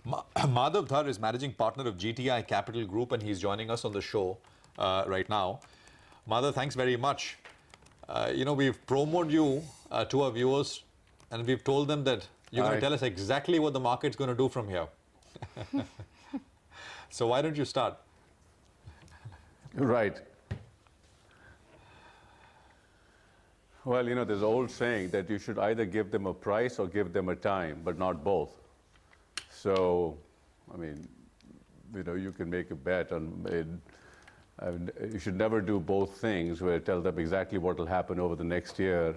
Madhav Dhar is managing partner of GTI Capital Group, and he's joining us on the show right now. Madhav, thanks very much. We've promoted you to our viewers, and we've told them that you're going to tell us exactly what the market's going to do from here. So why don't you start? Right. Well, there's an old saying that you should either give them a price or give them a time, but not both. So, you can make a bet on it. You should never do both things, where tell them exactly what will happen over the next year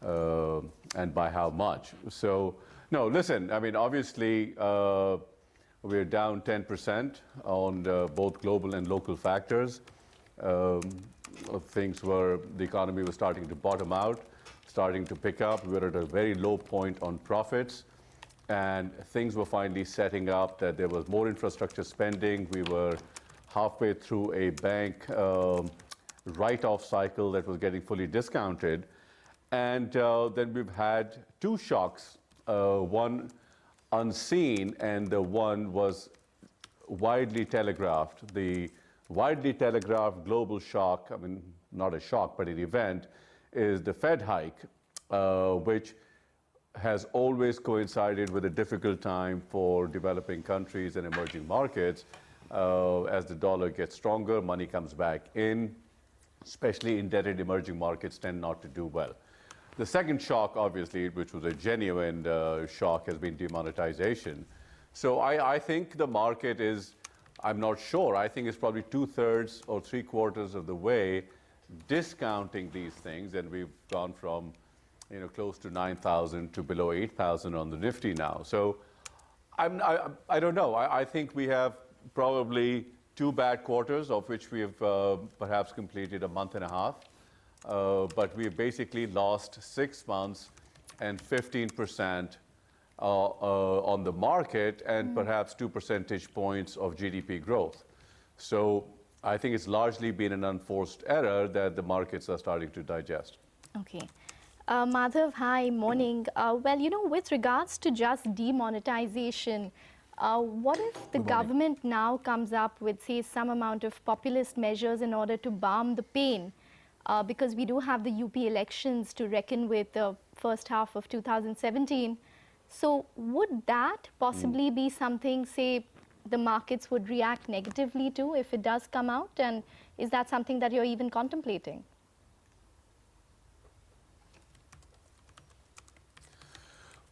and by how much. So, no, listen, obviously, we're down 10% on both global and local factors. The economy was starting to bottom out, starting to pick up. We were at a very low point on profits, and things were finally setting up that there was more infrastructure spending. We were halfway through a bank write-off cycle that was getting fully discounted. And then we've had two shocks, one unseen, and the one was widely telegraphed. The widely telegraphed global shock, not a shock, but an event, is the Fed hike, which has always coincided with a difficult time for developing countries and emerging markets. As the dollar gets stronger, money comes back in, especially indebted emerging markets tend not to do well. The second shock, obviously, which was a genuine shock, has been demonetization. So I think the market is, I'm not sure, I think it's probably 2/3 or 3/4 of the way discounting these things, and we've gone from close to 9,000 to below 8,000 on the Nifty now. So I don't know. I think we have probably 2 bad quarters, of which we have perhaps completed a month and a half. But we've basically lost 6 months and 15% on the market, and perhaps 2 percentage points of GDP growth. So I think it's largely been an unforced error that the markets are starting to digest. Okay. Madhav, hi, morning. With regards to just demonetization, what if the government now comes up with, say, some amount of populist measures in order to balm the pain? Because we do have the UP elections to reckon with the first half of 2017. So would that possibly be something, say, the markets would react negatively to if it does come out? And is that something that you're even contemplating?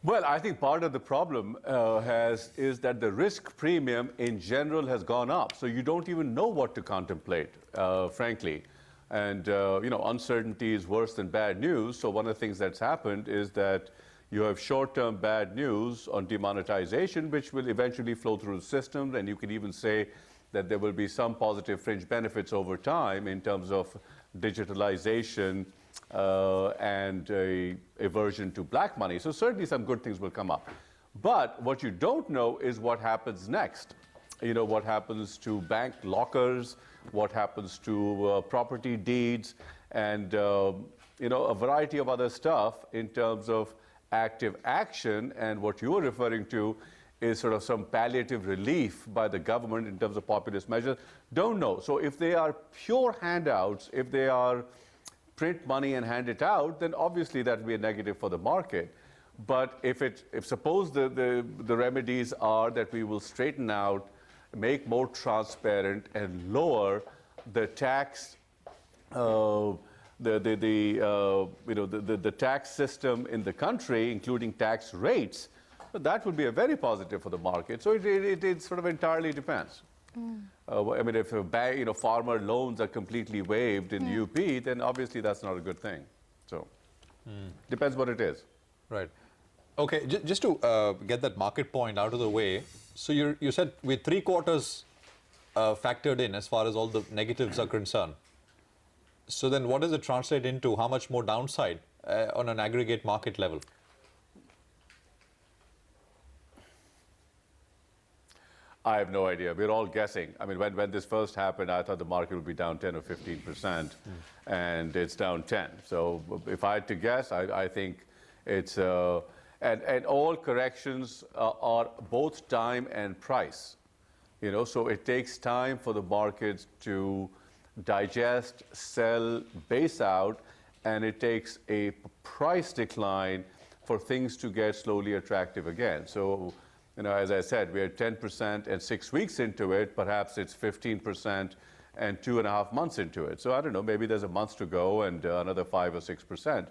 Well, I think part of the problem is that the risk premium in general has gone up. So you don't even know what to contemplate, frankly. And, uncertainty is worse than bad news. So one of the things that's happened is that you have short-term bad news on demonetization, which will eventually flow through the system. And you can even say that there will be some positive fringe benefits over time in terms of digitalization and a aversion to black money. So certainly some good things will come up. But what you don't know is what happens next. What happens to bank lockers, what happens to property deeds, and a variety of other stuff in terms of active action. And what you are referring to is sort of some palliative relief by the government in terms of populist measures. Don't know. So if they are pure handouts, if they are print money and hand it out, then obviously that will be a negative for the market. But if suppose the remedies are that we will straighten out, make more transparent, and lower the tax, the tax system in the country, including tax rates, that would be a very positive for the market. So it sort of entirely depends. If farmer loans are completely waived in UP, then obviously that's not a good thing. So depends what it is. Right. Okay, just to get that market point out of the way, so you said with 3/4 factored in as far as all the negatives are concerned. So then what does it translate into? How much more downside on an aggregate market level? I have no idea. We're all guessing. When this first happened, I thought the market would be down 10 or 15%, and it's down 10. So if I had to guess, I think it's And all corrections are both time and price. So it takes time for the markets to digest, sell, base out, and it takes a price decline for things to get slowly attractive again. So, as I said, we're 10% and 6 weeks into it. Perhaps it's 15% and 2.5 months into it. So I don't know, maybe there's a month to go and another 5 or 6%.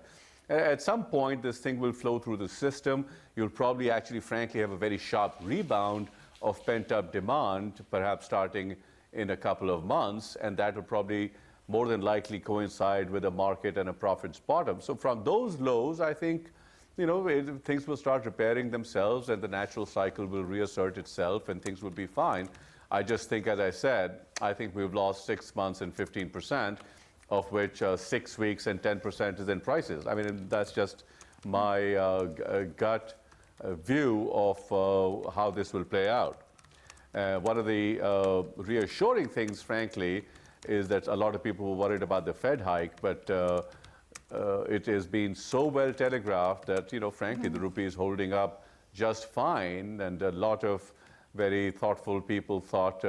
At some point, this thing will flow through the system. You'll probably actually, frankly, have a very sharp rebound of pent-up demand, perhaps starting in a couple of months, and that will probably more than likely coincide with a market and a profits bottom. So from those lows, I think, things will start repairing themselves and the natural cycle will reassert itself and things will be fine. I just think, as I said, I think we've lost 6 months and 15%, of which 6 weeks and 10% is in prices. I mean, that's just my gut view of how this will play out. One of the reassuring things, frankly, is that a lot of people were worried about the Fed hike, but it has been so well telegraphed that, frankly, the rupee is holding up just fine, and a lot of very thoughtful people thought,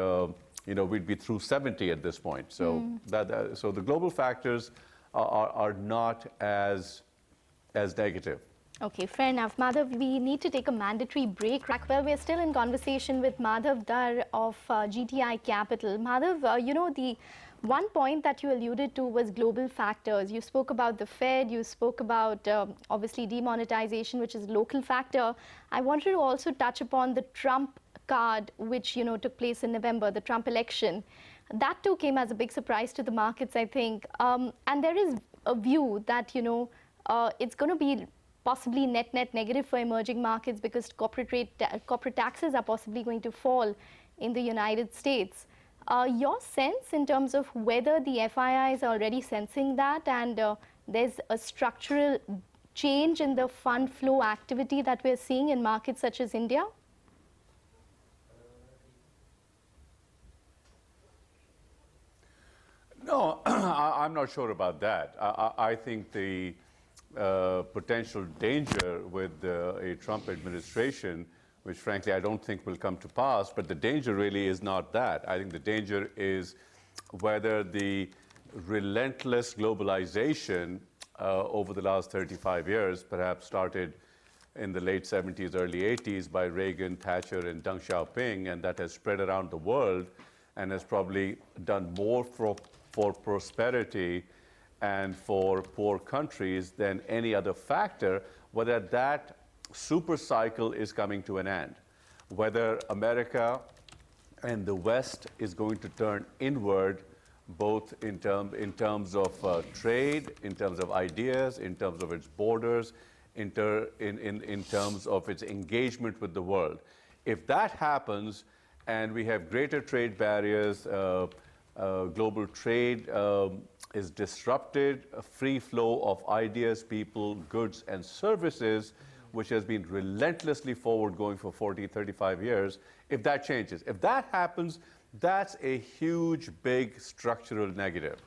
we'd be through 70 at this point. So so the global factors are not as negative. Okay, fair enough. Madhav, we need to take a mandatory break. Well, we're still in conversation with Madhav Dhar of GTI Capital. Madhav, the one point that you alluded to was global factors. You spoke about the Fed, you spoke about obviously demonetization, which is a local factor. I wanted to also touch upon the Trump card, which took place in November, the Trump election. That too came as a big surprise to the markets, I think. And there is a view that it's going to be possibly net negative for emerging markets because corporate taxes are possibly going to fall in the United States. Your sense in terms of whether the FII is already sensing that and there's a structural change in the fund flow activity that we're seeing in markets such as India? No, I'm not sure about that. I think the potential danger with a Trump administration, which frankly I don't think will come to pass, but the danger really is not that. I think the danger is whether the relentless globalization over the last 35 years, perhaps started in the late 70s, early 80s by Reagan, Thatcher, and Deng Xiaoping, and that has spread around the world and has probably done more for prosperity and for poor countries than any other factor, whether that super cycle is coming to an end, whether America and the West is going to turn inward, both in terms of trade, in terms of ideas, in terms of its borders, in terms of its engagement with the world. If that happens and we have greater trade barriers, global trade is disrupted, a free flow of ideas, people, goods, and services, which has been relentlessly forward going for 40, 35 years, if that changes. If that happens, that's a huge, big structural negative.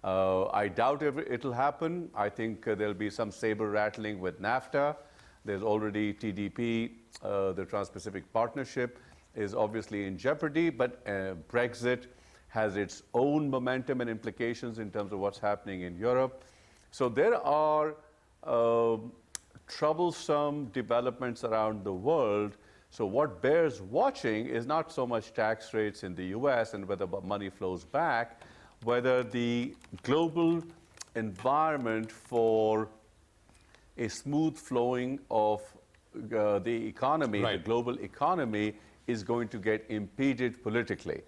I doubt it'll happen. I think there'll be some saber rattling with NAFTA. There's already TDP, the Trans-Pacific Partnership, is obviously in jeopardy, but Brexit has its own momentum and implications in terms of what's happening in Europe. So there are troublesome developments around the world. So what bears watching is not so much tax rates in the US and whether money flows back, whether the global environment for a smooth flowing of the economy, right, the global economy, is going to get impeded politically.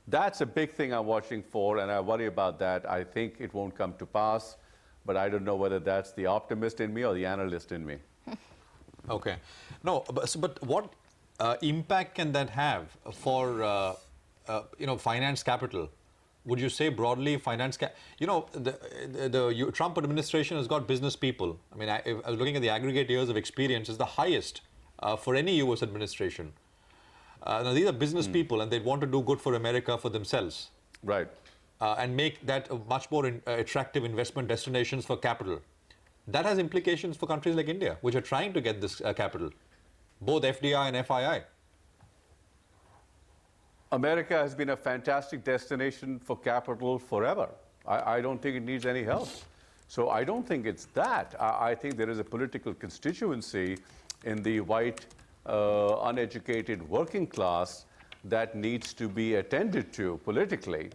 That's a big thing I'm watching for, and I worry about that. I think it won't come to pass, but I don't know whether that's the optimist in me or the analyst in me. Okay. No, but what impact can that have for, finance capital? Would you say broadly the Trump administration has got business people. I mean, I was looking at the aggregate years of experience, is the highest for any US administration. Now, these are business people, and they want to do good for America for themselves. Right. And make that a much more attractive investment destinations for capital. that has implications for countries like India, which are trying to get this capital, both FDI and FII. America has been a fantastic destination for capital forever. I don't think it needs any help. So I don't think it's that. I think there is a political constituency in the white, uneducated working class that needs to be attended to politically.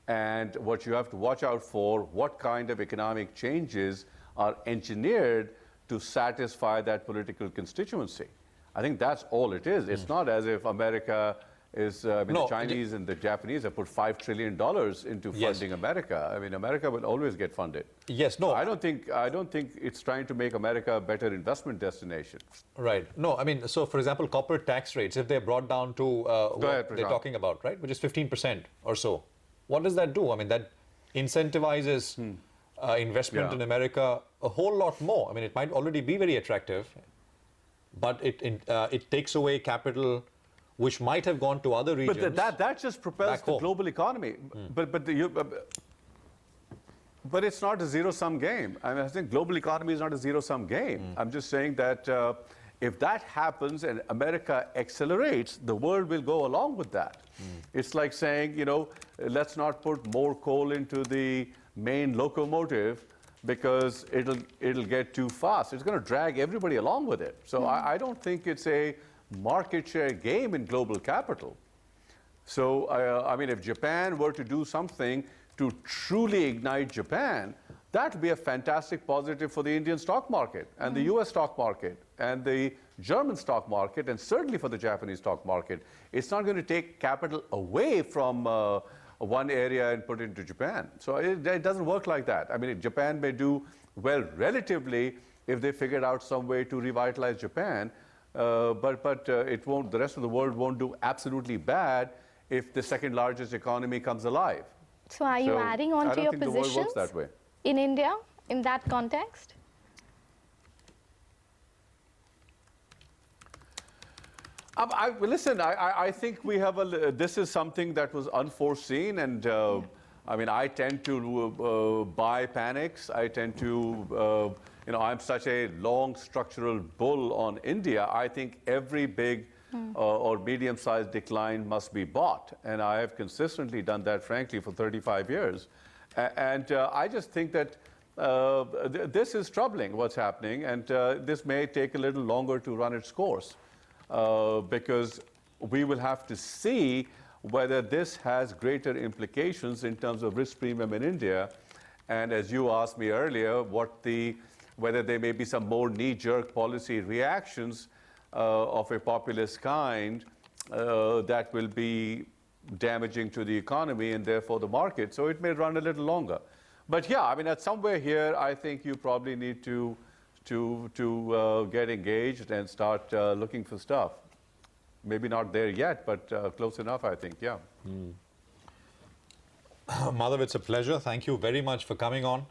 And what you have to watch out for, what kind of economic changes are engineered to satisfy that political constituency. I think that's all it is. It's not as if America is, the Chinese and the Japanese have put $5 trillion into funding America. I mean, America will always get funded. Yes, no. I don't think it's trying to make America a better investment destination. Right. No, I mean, so for example, corporate tax rates, if they're brought down to what they're talking about, right, which is 15% or so, what does that do? I mean, that incentivizes investment in America a whole lot more. I mean, it might already be very attractive, but it takes away capital which might have gone to other regions. But that just propels the global economy. But it's not a zero-sum game. I mean, I think global economy is not a zero-sum game. I'm just saying that if that happens and America accelerates, the world will go along with that. It's like saying, you know, let's not put more coal into the main locomotive because it'll get too fast. It's going to drag everybody along with it. So I don't think it's a market share game in global capital. So, I mean, if Japan were to do something to truly ignite Japan, that would be a fantastic positive for the Indian stock market and the US stock market and the German stock market and certainly for the Japanese stock market. It's not going to take capital away from one area and put it into Japan. So it doesn't work like that. I mean, Japan may do well relatively if they figured out some way to revitalize Japan, but it won't. The rest of the world won't do absolutely bad if the second largest economy comes alive. So are you adding on to your positions the world works that way. In India in that context? Listen, I think we have this is something that was unforeseen, and I mean, I tend to buy panics. I tend to, you know, I'm such a long structural bull on India. I think every big or medium-sized decline must be bought, and I have consistently done that, frankly, for 35 years. And I just think that this is troubling, what's happening, and this may take a little longer to run its course. Because we will have to see whether this has greater implications in terms of risk premium in India. And as you asked me earlier, whether there may be some more knee-jerk policy reactions of a populist kind that will be damaging to the economy and therefore the market. So it may run a little longer. But yeah, I mean, at somewhere here, I think you probably need to get engaged and start looking for stuff. Maybe not there yet, but close enough, I think, yeah. Madhav, it's a pleasure. Thank you very much for coming on.